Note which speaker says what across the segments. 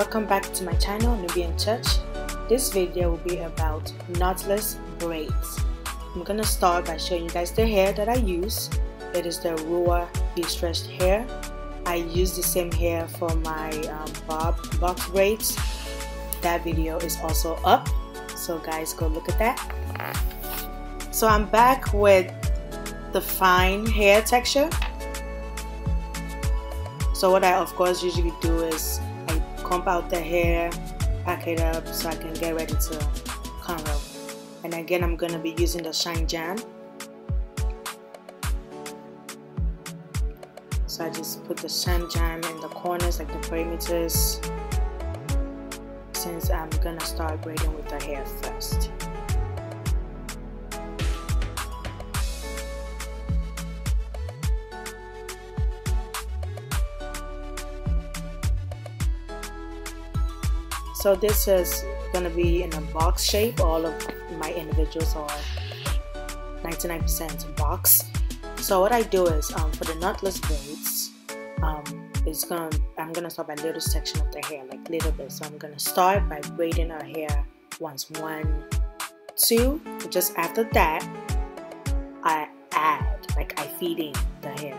Speaker 1: welcome back to my channel, Nubian Church. This video will be about knotless braids. I'm gonna start by showing you guys the hair that I use. It is the RUWA Pre-Stretched hair. I use the same hair for my box braids. That video is also up, so guys, go look at that. So I'm back with the fine hair texture. So what I of course usually do is I comb out the hair, pack it up so I can get ready to cornrow. And again, I'm gonna be using the shine jam. So I just put the shine jam in the corners, like the perimeters, since I'm gonna start braiding with the hair first. So this is going to be in a box shape. All of my individuals are 99% box. So what I do is for the knotless braids, I'm gonna start by little section of the hair, like little bit. So I'm gonna start by braiding her hair once, 1, 2. Just after that, I add, like I feed in the hair.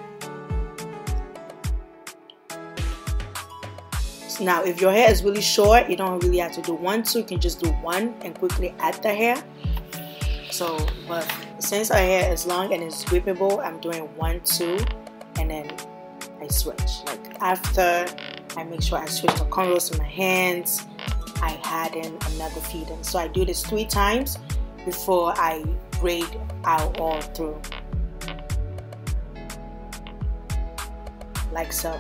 Speaker 1: Now, if your hair is really short, you don't really have to do 1, 2. You can just do 1 and quickly add the hair. So, but since our hair is long and it's whippable, I'm doing 1, 2, and then I switch. Like after I make sure I switch the cornrows to my hands, I add in another feed in. So I do this 3 times before I braid out all through, like so.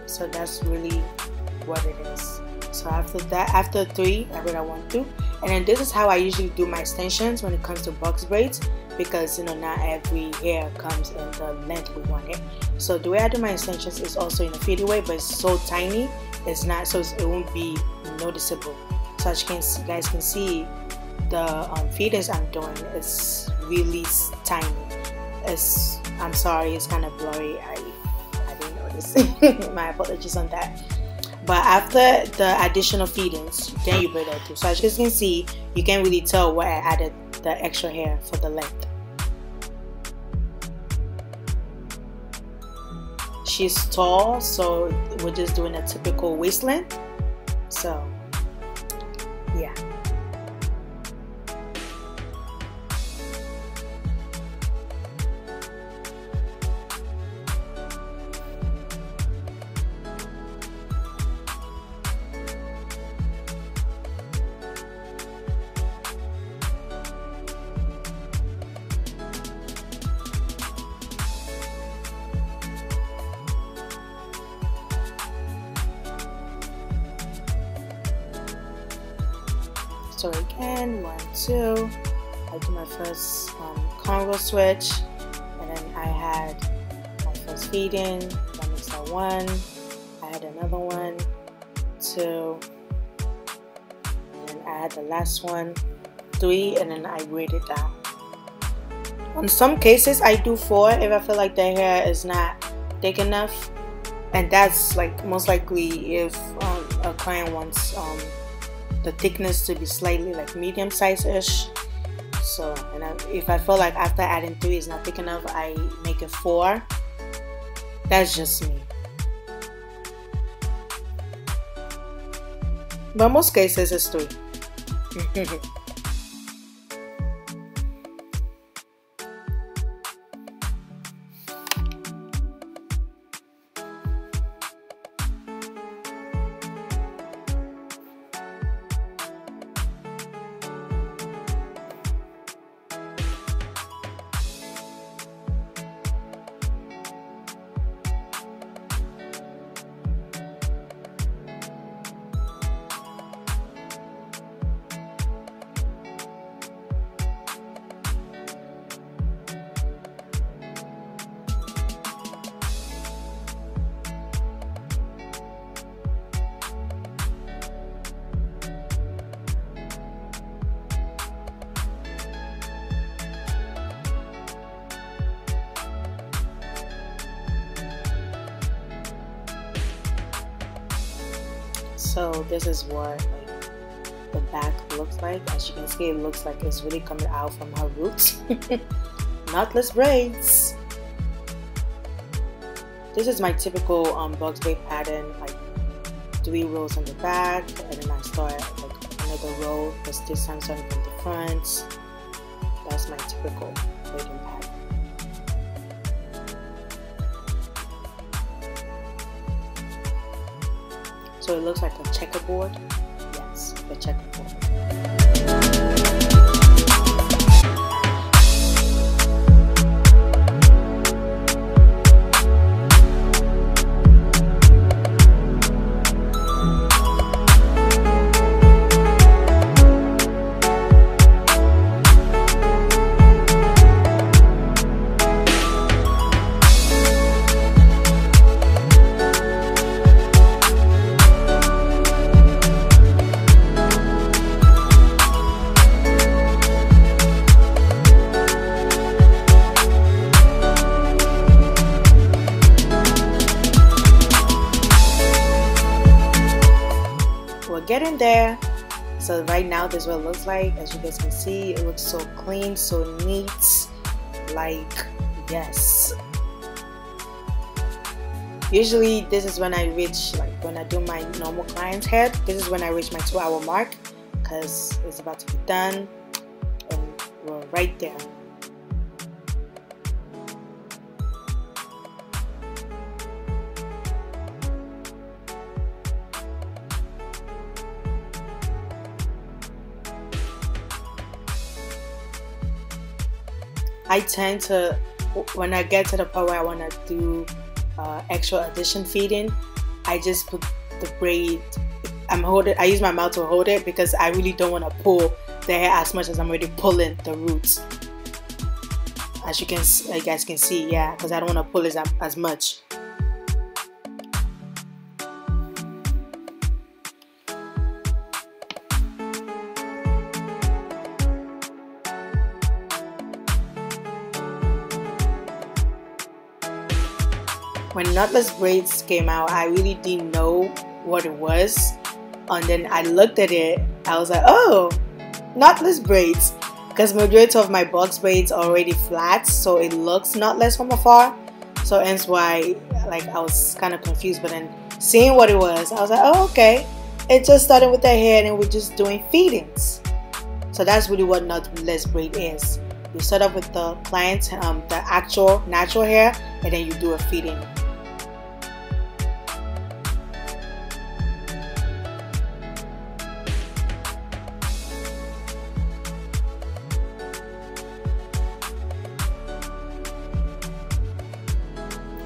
Speaker 1: So that's really what it is. So after that, after 3, I braid out 1, 2, and then this is how I usually do my extensions when it comes to box braids, because you know not every hair comes in the length we want it. So the way I do my extensions is also in a fade away, but it's so tiny, it's not, so it won't be noticeable. So as you guys can see, the feedings I'm doing is really tiny. I'm sorry, it's kind of blurry. I didn't notice. My apologies on that. But after the additional feedings, then you braid it through. So as you can see, you can't really tell where I added the extra hair for the length. She's tall, so we're just doing a typical waist length. So yeah. So again, 1, 2, I do my first cornrow switch, and then I had my first feed in, that makes that 1, I had another 1, 2, and then I had the last one, 3, and then I braid it down. On some cases I do 4 if I feel like the hair is not thick enough, and that's like most likely if a client wants the thickness to be slightly like medium size-ish. So, and if I feel like after adding 3 is not thick enough, I make it 4. That's just me. But most cases it's 3. So this is what like the back looks like. As you can see, it looks like it's really coming out from her roots. Knotless braids. This is my typical box braid pattern, like 3 rows on the back, and then I start like another row, but this time starting from the front. That's my typical braiding pattern. So it looks like a checkerboard. Yes, the checkerboard. Getting there. So right now this is what it looks like. As you guys can see, it looks so clean, so neat. Like, yes. Usually this is when I reach, like when I do my normal client's hair, this is when I reach my 2-hour mark, because it's about to be done and we're right there. I tend to, when I get to the part where I want to do extra addition feeding, I just put the braid, I use my mouth to hold it because I really don't want to pull the hair as much as I'm already pulling the roots. As you guys can see, yeah, because I don't want to pull it as much. When Knotless Braids came out, I really didn't know what it was, and then I looked at it, I was like, oh, Knotless Braids, because majority of my box braids are already flat, so it looks knotless from afar, so hence why like I was kind of confused. But then seeing what it was, I was like, oh, okay, it just started with the hair and we're just doing feedings. So that's really what Knotless Braid is. You start off with the client's the actual natural hair, and then you do a feeding.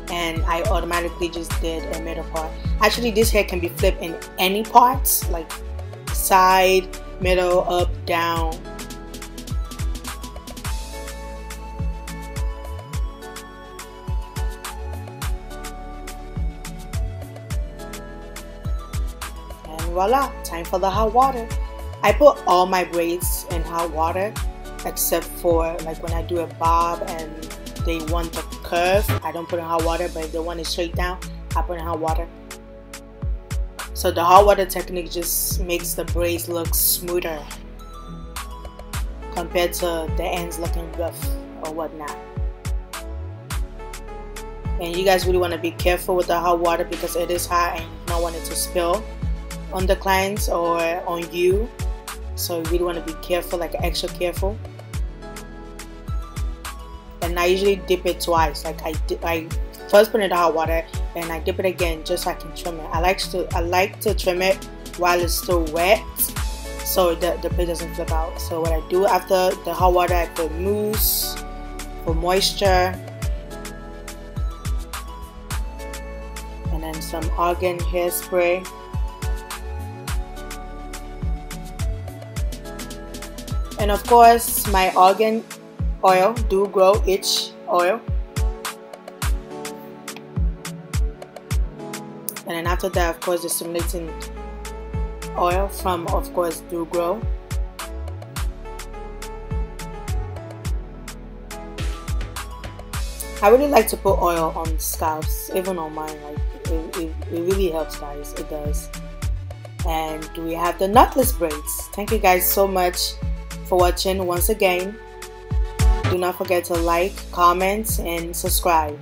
Speaker 1: And I automatically just did a middle part. Actually, this hair can be flipped in any parts, like side, middle, up, down. And voila, time for the hot water. I put all my braids in hot water except for like when I do a bob and they want the curve, I don't put in hot water, but if they want it straight down, I put in hot water. So the hot water technique just makes the braids look smoother compared to the ends looking rough or whatnot. And you guys really want to be careful with the hot water because it is hot and you don't want it to spill on the clients or on you. So you really want to be careful, like extra careful. And I usually dip it twice. Like I first put it in the hot water and I dip it again just so I can trim it. I like to trim it while it's still wet so the braid doesn't flip out. So what I do after the hot water, I put mousse for moisture, and then some ARGAN hairspray. And of course my ARGAN oil, Do Grow Itch oil. And then after that, of course, the stimulating oil from, of course, Do Grow. I really like to put oil on scalps, even on mine. Like it really helps, guys. It does. and we have the knotless braids. Thank you guys so much for watching once again. Do not forget to like, comment, and subscribe.